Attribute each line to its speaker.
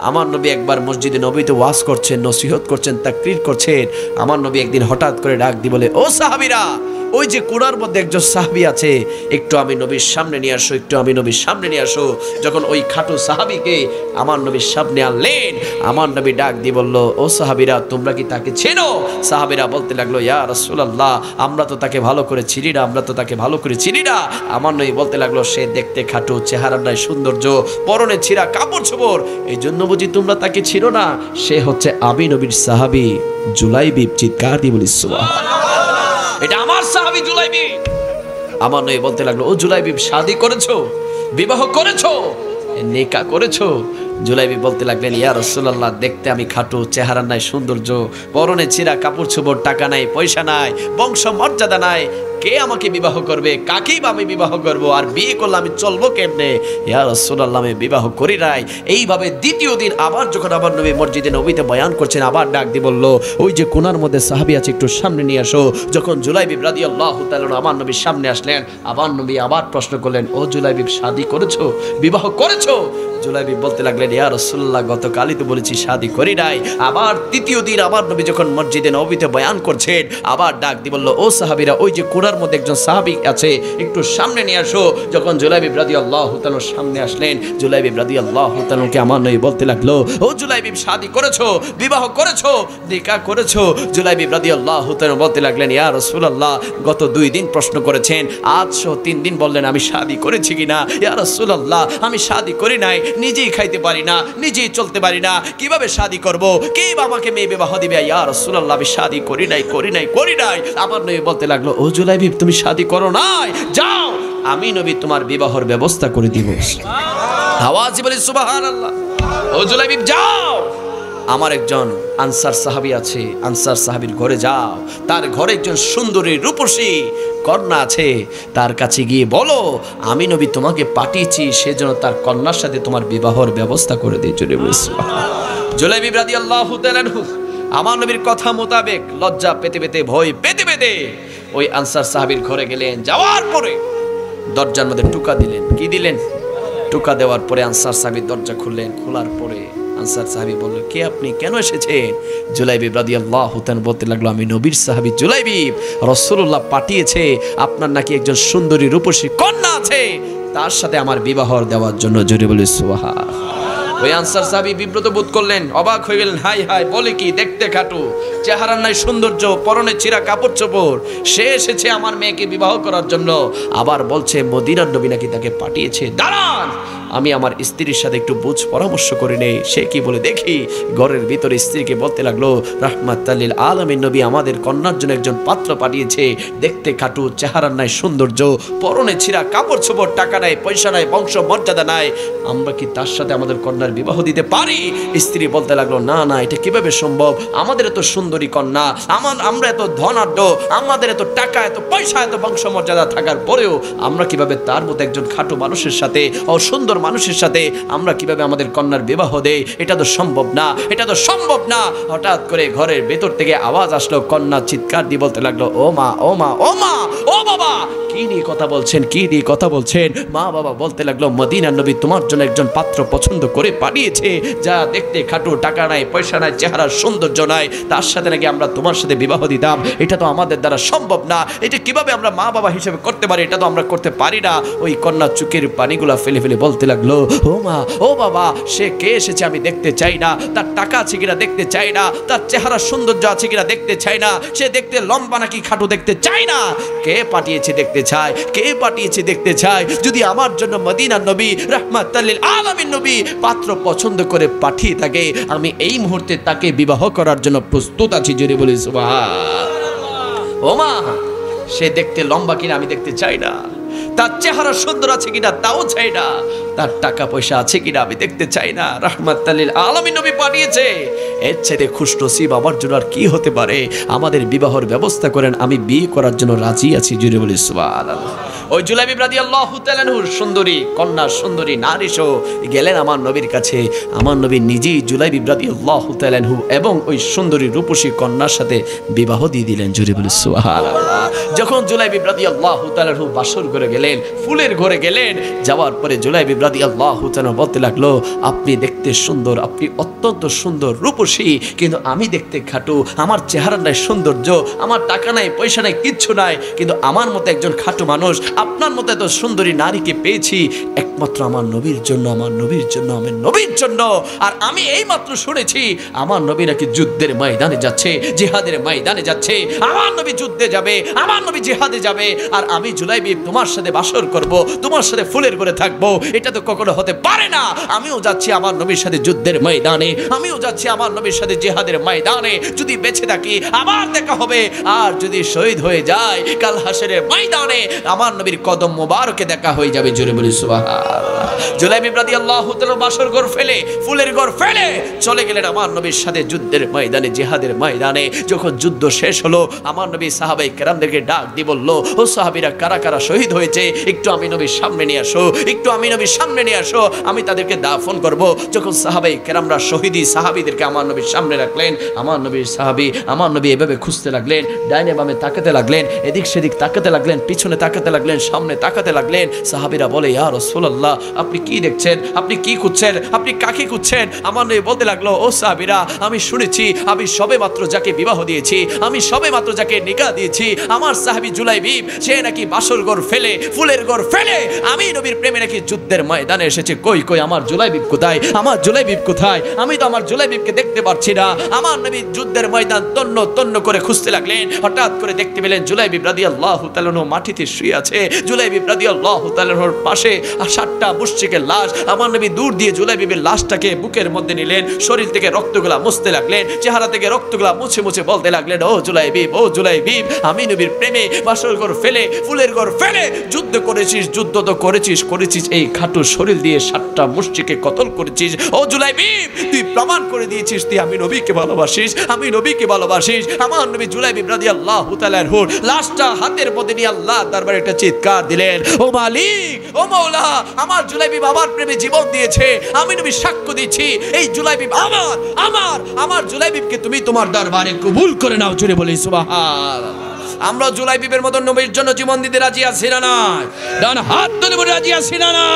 Speaker 1: আমার নবী একবার মসজিদে নবীতে ওয়াজ করছেন, নসিহত করছেন, তাকরীর করছেন। আমার নবী একদিন হঠাৎ করে ডাক দিয়ে বলে, ও সাহাবীরা, ওই যে কোণার মধ্যে একজন সাহাবী আছে, একটু আমি নবীর সামনে নিয়ে আসো, একটু আমি নবীর সামনে নিয়ে আসো। যখন ওই খাটু সাহাবীকে আমার নবীর সামনে আনলেন, আমার নবী ডাক দিয়ে বলল, ও সাহাবীরা, তোমরা কি তাকে চেনো? সাহাবীরা বলতে লাগলো, ইয়া রাসূলুল্লাহ, আমরা তো তাকে ভালো করে চিনি না, আমরা তো তাকে ভালো করে চিনি না। আমার নবী বলতে লাগলো, সে দেখতে খাটু, চেহারার নাই সৌন্দর্য, পরনে ছিঁড়া কাপড় চোপড়, এই জন্য বুঝি তোমরা তাকে চিনো না? সে হচ্ছে আমি নবীর সাহাবী জুলাইবিব। চিৎকার দিয়ে বলি সুবহানাল্লাহ। এটা আমার সাহাবী জুলাইবিব। আমার নবী বলতে লাগলো, ও জুলাইবিব, শাদী করেছো, বিবাহ করেছো, নিকাহ করেছো? জুলাইবিব বলতে লাগলেন, ইয়া রাসূলুল্লাহ, দেখতে আমি খাটু, চেহারা নাই সৌন্দর্য, পরনে ছিঁড়া কাপড় চোপড়, টাকা নাই, পয়সা নাই, বংশ মর্যাদা নাই, কে আমাকে বিবাহ করবে? কাকেই বা আমি বিবাহ করব? আর বিয়ে করলে আমি চলবো কেমনে? ইয়া রাসূলুল্লাহ, আমি বিবাহ করি নাই। এইভাবে দ্বিতীয় দিন আবার যখন আমার নবী মসজিদে নবীতে বয়ান করছেন, আবার ডাক দিয়ে বলল, ওই যে কোণার মধ্যে সাহাবী আছে, একটু সামনে নিয়ে আসো। যখন জুলাইবিব রাদিয়াল্লাহু তাআলা আমার নবীর সামনে আসলেন, আমার নবী আবার প্রশ্ন করলেন, ও জুলাইবিব, শাদী করেছো, বিবাহ করেছো? জুলাইবিব বলতে লাগলেন, ইয়া রাসূলুল্লাহ, গতকালই তো বলেছি শাদী করি নাই। আবার তৃতীয় দিন আমার নবী যখন মসজিদে নবীতে বয়ান করছেন, আবার ডাক দিয়ে বলল, ও সাহাবীরা, ওই যে কোণার মধ্যে একজন সাহাবী আছে, একটু সামনে নিয়ে আসো। যখন জুলাইবিব রাদিয়াল্লাহু তাআলা সামনে আসলেন, জুলাইবিব রাদিয়াল্লাহু তাআলাকে আমার নবী বলতে লাগলো, ও জুলাইবিব, শাদী করেছো, বিবাহ করেছো, নিকাহ করেছো? জুলাইবিব রাদিয়াল্লাহু তাআলা বলতে লাগলেন, ইয়া রাসূলুল্লাহ, গত 2 দিন প্রশ্ন করেছেন, আজ 3 দিন বললেন আমি শাদী করেছি কিনা? ইয়া রাসূলুল্লাহ, আমি শাদী করি নাই, নিজেই খাইতে পারি না, নিজেই চলতে পারি না, কিভাবে শাদী করব? কে আমাকে মেয়ে বিবাহ দিবে? ইয়া রাসূলুল্লাহ, আমি শাদী করি নাই, করি নাই, করি নাই। আমার নবী বলতে লাগলো, ও জুলাইবিব, তুমি শাদী করো নাই, যাও, আমি নবী তোমার বিবাহের ব্যবস্থা করে দিব। আওয়াজ বলি সুবহানাল্লাহ। ও জুলাইবিব, যাও, আমার একজন আনসার সাহাবী আছে, আনসার সাহাবীর ঘরে যাও, তার ঘরে একজন সুন্দরী রূপসী কন্যা আছে, তার কাছে গিয়ে বলো, আমি নবী তোমাকে পাঠিয়েছি, সেজন্য তার কন্যার সাথে তোমার বিবাহের ব্যবস্থা করে দিয়ে চলে বলেছে। জুলাইবিব রাদিয়াল্লাহু তাআলা আমার নবীর কথা মোতাবেক লজ্জা পেতে পেতে, ভয় পেতে পেতে ওই আনসার সাহাবীর ঘরে গেলেন। যাওয়ার পরে দরজার মধ্যে টুকা দিলেন। কি দিলেন? টুকা দেওয়ার পরে আনসার সাহাবী দরজা খুললেন। খোলার পরে আনসার সাহাবী বলল, কে আপনি, কেন এসেছেন? জুলাইবিব রাদিয়াল্লাহু তাআলা বলতে লাগলো, আমি নবীর সাহাবী জুলাইবিব, রাসূলুল্লাহ পাঠিয়েছে, আপনার নাকি একজন সুন্দরী রূপসী কন্যা আছে, তার সাথে আমার বিবাহ দেওয়ার জন্য। জোরে বলি সুবহানাল্লাহ। ওই আনসার সাহাবী বিব্রত বোধ করলেন, অবাক হয়ে গেলেন, হাই হাই, বলে কি? দেখতে খাটু, চেহারার নাই সৌন্দর্য, পরনে ছিঁড়া কাপড় চোপড়, সে এসেছে আমার মেয়েকে বিবাহ করার জন্য, আবার বলছে মদিনার নবী নাকি তাকে পাঠিয়েছে। দাঁড়ান, আমি আমার স্ত্রীর সাথে একটু বুঝ পরামর্শ করে নেই, সে কি বলে দেখি। ঘরের ভিতরে স্ত্রীকে বলতে লাগলো, রাহমাতাল লিল আলামিন নবী আমাদের কন্যার জন্য একজন পাত্র পাঠিয়েছে, দেখতে খাটু, চেহারার নাই সৌন্দর্য, পরনে ছিঁড়া কাপড় চোপড়, টাকা নাই, পয়সা নাই, বংশ মর্যাদা নাই, আমরা কি তার সাথে আমাদের কন্যার বিবাহ দিতে পারি? স্ত্রী বলতে লাগলো, না না, এটা কিভাবে সম্ভব? আমাদের এত সুন্দরী কন্যা, আমরা এত ধনাঢ্য, আমাদের এত টাকা, এত পয়সা, এত বংশ মর্যাদা থাকার পরেও আমরা কিভাবে তার মতো একজন খাটু মানুষের সাথে, অসুন্দর মানুষের সাথে আমরা কিভাবে আমাদের কন্যার বিবাহ দেই? এটা তো সম্ভব না, এটা তো সম্ভব না। হঠাৎ করে ঘরের ভেতর থেকে আওয়াজ আসলো, কন্যা চিৎকার দিয়ে বলতে লাগলো, ও মা, ও মা, ও মা, ও বাবা, কি নিয়ে কথা বলছেন, কি নিয়ে কথা বলছেন? মা বাবা বলতে লাগলো, মদিনার নবী তোমার জন্য একজন পাত্র পছন্দ করে পাঠিয়েছে, যা দেখতে খাটু, টাকা নাই, পয়সা নাই, চেহারার সৌন্দর্য নাই, তার সাথে নাকি আমরা তোমার সাথে বিবাহ দিতাম। এটা তো আমাদের দ্বারা সম্ভব না, এটা কিভাবে আমরা মা বাবা হিসেবে করতে পারি? এটা তো আমরা করতে পারি না। ওই কন্যা চোখের পানিগুলা ফেলে ফেলে বলতে লাগলো, ও মা, ও বাবা, সে কে এসেছে আমি দেখতে চাই না, তার টাকা আছে কিনা দেখতে চাই না, তার চেহারার সৌন্দর্য আছে কিনা দেখতে চাই না, সে দেখতে লম্বা নাকি খাটু দেখতে চাই না, কে পাঠিয়েছে দেখতে চাই, কে পাঠিয়েছে দেখতে চাই। যদি আমার জন্য মদিনার নবী, রাহমাতাল লিল আলামিন নবী পাত্র পছন্দ করে পাঠিয়ে থাকে, আমি এই মুহূর্তে তাকে বিবাহ করার জন্য প্রস্তুত আছি। জোরে বলি সুবহানাল্লাহ। ও মা, সে দেখতে লম্বা কিনা আমি দেখতে চাই না, তার চেহারা সুন্দর আছে কিনা তাও চাই না, তার টাকা পয়সা আছে কিনা আমি দেখতে চাই না, রাহমাতাল লিল আলামিন নবী পাঠিয়েছে, এর চেয়ে খুশনসিব আমার জন্য আর কি হতে পারে? আমাদের বিবাহের ব্যবস্থা করেন, আমি বিয়ে করার জন্য রাজি আছি। জোরে বলি সুবহানাল্লাহ। ওই জুলাইবিব রাদিয়াল্লাহু তাআলা আনহুর সুন্দরী কন্যা, সুন্দরী নারী সহ গেলেন আমার নবীর কাছে। আমার নবী নিজেই জুলাইবিব রাদিয়াল্লাহু তাআলা আনহু এবং ওই সুন্দরী রূপসী কন্যার সাথে বিবাহ দিয়ে দিলেন। জোরে বলে সুবহানাল্লাহ। যখন জুলাইবিব রাদিয়াল্লাহু তাআলা আনহু বাসর ঘরে গেলেন, ফুলের ঘরে গেলেন, যাওয়ার পরে জুলাইবিব রাদিয়াল্লাহু তাআলা বলতে লাগলো, আপনি দেখতে সুন্দর, আপনি অত্যন্ত সুন্দর রূপসী, কিন্তু আমি দেখতে খাটু, আমার চেহারা নাই সৌন্দর্য, আমার টাকা নাই পয়সা নাই কিচ্ছু নাই, কিন্তু আমার মতো একজন খাটু মানুষ, আপনার মতো এত সুন্দরী নারীকে পেয়েছি একমাত্র আমার নবীর জন্য, আমার নবীর জন্য, আমার নবীর জন্য। আর আমি এই মাত্র শুনেছি আমার নবী নাকি যুদ্ধের ময়দানে যাচ্ছে, জিহাদের ময়দানে যাচ্ছে, আমার নবী যুদ্ধে যাবে, আমার নবী জিহাদে যাবে, আর আমি জুলাইবিব তোমার সাথে বাসর করব, তোমার সাথে ফুলের করে থাকবো, এটা তো কখনো হতে পারে না। আমিও যাচ্ছি আমার নবীর সাথে যুদ্ধের ময়দানে, আমিও যাচ্ছি আমার নবীর সাথে জিহাদের ময়দানে, যদি বেঁচে থাকি আবার দেখা হবে, আর যদি শহীদ হয়ে যায় কাল হাসরের ময়দানে আমার নবীর কদম মোবারকে দেখা হয়ে যাবে। জোরে বলি সুবহানাল্লাহ। জুলাইবিব রাদিয়াল্লাহু তাআলা বাসর ঘর ফেলে, ফুলের ঘর ফেলে চলে গেলেন আমার নবীর সাথে যুদ্ধের ময়দানে, জিহাদের ময়দানে। যখন যুদ্ধ শেষ হলো আমার নবী সাহাবায়ে কেরামদেরকে ডাক দিয়ে বলল, ও সাহাবীরা কারা কারা শহীদ হয়েছে একটু আমি নবীর সামনে নিয়ে আসো, একটু আমি নবীর সামনে নিয়ে আসো, আমি তাদেরকে দাফন করব। যখন সাহাবায়ে কেরামরা শহীদি সাহাবীদেরকে আমার নবীর সামনে রাখলেন, আমার নবীর সাহাবী আমার নবী এভাবে খুঁজতে লাগলেন, ডাইনে বামে তাকাতে লাগলেন, এদিক সেদিক তাকাতে লাগলেন, পিছনে তাকাতে লাগলেন, সামনে তাকাতে লাগলেন। সাহাবীরা বলে, ইয়া রাসূলুল্লাহ আপনি কি দেখছেন, আপনি কি খুঁজছেন, আপনি কাকে খুঁজছেন? আমার নবী বলতে লাগলো, ও সাহাবীরা আমি শুনেছি আমি সবে মাত্র যাকে বিবাহ দিয়েছি, আমি সবে মাত্র যাকে নিকাহ দিয়েছি, আমার সাহাবী জুলাইবিব, সে নাকি বাসর ঘর ফেলে, ফুলের ঘর ফেলে আমি নবীর প্রেমে নাকি যুদ্ধের ময়দানে এসেছে। কই কই আমার জুলাইবিব কোথায়, আমার জুলাইবিব কোথায়? আমি তো আমার জুলাইবিবকে দেখতে পাচ্ছি না। আমার নবী যুদ্ধের ময়দান তন্ন তন্ন করে খুঁজতে লাগলেন। হঠাৎ করে দেখতে পেলেন জুলাইবিব রাদিয়াল্লাহু তাআলা আনহু মাটিতে শুয়ে আছে। জুলাইবিব রাদিয়াল্লাহু তাআলা আনহুর পাশে 7টা মুশরিকের লাশ। আমার নবী দূর দিয়ে জুলাইবিবের লাশটাকে বুকের মধ্যে নিলেন, শরীর থেকে রক্তগুলা মুছতে লাগলেন, চেহারা থেকে রক্তগুলা মুছে মুছে বলতে লাগলেন, ও জুলাইবিব, ও জুলাইবিব, আমি নবীর প্রেমে বাসর ঘর ফেলে, ফুলের ঘর ফেলে যুদ্ধ করেছিস, যুদ্ধ তো করেছিস এই খাটু শরীর দিয়ে 7টা মুশরিককে কতল করেছিস। ও জুলাইবিব তুই প্রমাণ করে দিয়েছিস তুই আমি নবীকে ভালোবাসিস, আমি নবীকে ভালোবাসিস। আমার নবী জুলাইবিব রাদিয়াল্লাহু তাআলা আনহুর লাশটা হাতের মধ্যে নিয়ে আল্লাহর দরবারে একটা চিৎকার দিলেন, ও মালিক, ও মাওলা, আমার জুলাইবিব আমার প্রেমে জীবন দিয়েছে, আমি নবী সাক্ষ্য দিচ্ছি এই জুলাইবিব আমার জুলাইবিবকে তুমি তোমার দরবারে কবুল করে নাও। জোরে বলি সুবহানাল্লাহ। আমরা জুলাইবিবের মতো নবীর জন্য জীবন দিতে রাজি আছি না? না, ডান হাত তুলে রাজি আছি না? না।